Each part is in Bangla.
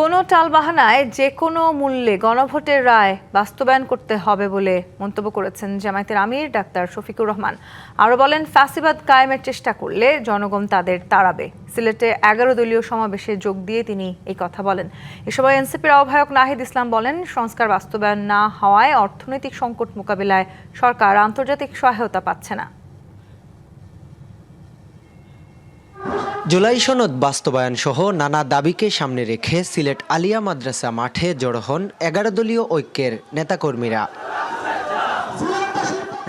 কোনো টালবাহানায় যে কোনো মূল্যে গণভোটের রায় বাস্তবায়ন করতে হবে বলে মন্তব্য করেছেন জামায়াতের আমির ডাক্তার শফিকুর রহমান। আরও বলেন, ফ্যাসিবাদ কায়েমের চেষ্টা করলে জনগণ তাদের তাড়াবে। সিলেটে 11 দলীয় সমাবেশে যোগ দিয়ে তিনি এই কথা বলেন। এ সময় এনসিপির আহ্বায়ক নাহিদ ইসলাম বলেন, সংস্কার বাস্তবায়ন না হওয়ায় অর্থনৈতিক সংকট মোকাবিলায় সরকার আন্তর্জাতিক সহায়তা পাচ্ছে না। জুলাই সনদ বাস্তবায়ন সহ নানা দাবিকে সামনে রেখে সিলেট আলিয়া মাদ্রাসা মাঠে জড়ো হন 11 দলীয় ঐক্যের নেতাকর্মীরা।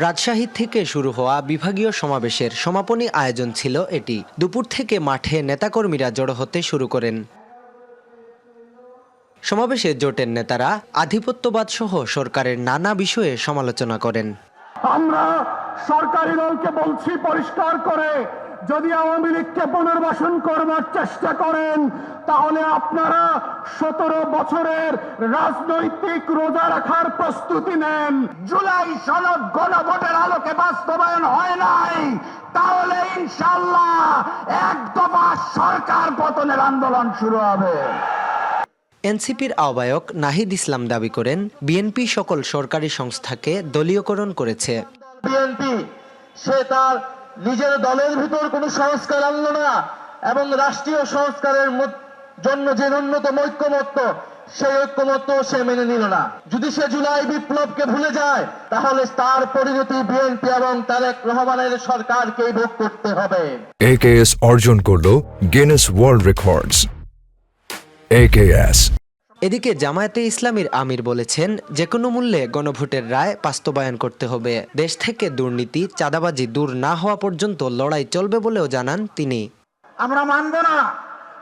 রাজশাহী থেকে শুরু হওয়া বিভাগীয় সমাবেশের সমাপনী আয়োজন ছিল এটি। দুপুর থেকে মাঠে নেতাকর্মীরা জড়ো হতে শুরু করেন। সমাবেশে জোটের নেতারা আধিপত্যবাদ সহ সরকারের নানা বিষয়ে সমালোচনা করেন। আমরা সরকারি দলকে বলছি পরিষ্কার করে, যদি আওয়ামী লীগকে পুনর্বাসন করবার চেষ্টা করেন তাহলে আপনারা 17 বছরের রাজনৈতিক রোজা রাখার প্রস্তুতি নেন। জুলাই সনদ গণভোটের আলোকে বাস্তবায়ন হয় নাই, তাহলে ইনশাআল্লাহ এক দফা সরকার পতনের আন্দোলন শুরু হবে। এনসিপির আহ্বায়ক নাহিদ ইসলাম দাবি করেন, বিএনপি সকল সরকারি সংস্থাকে দলীয়করণ করেছে। বিএনপি সে তার নিজের দলের ভিতর কোনো সংস্কার আনলো না এবং রাষ্ট্রীয় সংস্কারের জন্য যে ন্যূনতম ঐক্যমত্য, সেই ঐক্যমত্য সে মেনে নিল না। যদি সে জুলাই বিপ্লবকে ভুলে যায় তাহলে তার পরিণতি বিএনপি এবং তারেক রহমানের সরকারকেই ভোগ করতে হবে। AKS অর্জন করলো গিনেস ওয়ার্ল্ড রেকর্ডস। AKS। এদিকে জামায়াতে ইসলামীর আমির বলেছেন, যে কোনো মূল্যে গণভোটের রায় বাস্তবায়ন করতে হবে। দেশ থেকে দুর্নীতি, চাঁদাবাজি দূর না হওয়া পর্যন্ত লড়াই চলবে বলেও জানান তিনি। আমরা মানব না,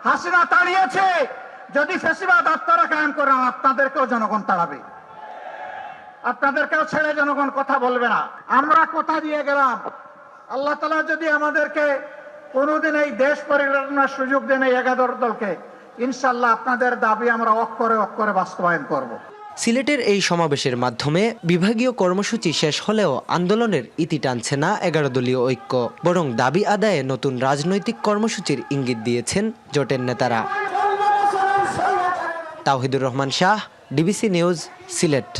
হাসিনা তাড়িয়েছে, যদি ফ্যাসিবাদ আপনারা কায়েম করেন আপনাদেরকেও জনগণ তাড়াবে, আপনাদেরকেও ছেড়ে জনগণ কথা বলবে না। আমরা কথা দিয়ে গেলাম, আল্লাহ তাআলা যদি আমাদেরকে কোনোদিন এই দেশ পরিচালনার সুযোগ দেন এই 11 দলকে, ইনশাআল্লাহ আপনাদের দাবি আমরা অক্ষরে অক্ষরে বাস্তবায়ন করব। সিলেটের এই সমাবেশের মাধ্যমে বিভাগীয় কর্মসূচি শেষ হলেও আন্দোলনের ইতি টানছে না 11 দলীয় ঐক্য, বরং দাবি আদায়ে নতুন রাজনৈতিক কর্মসূচির ইঙ্গিত দিয়েছেন জোটের নেতারা। Tawhidur Rahman Shah, DBC news, Sylhet.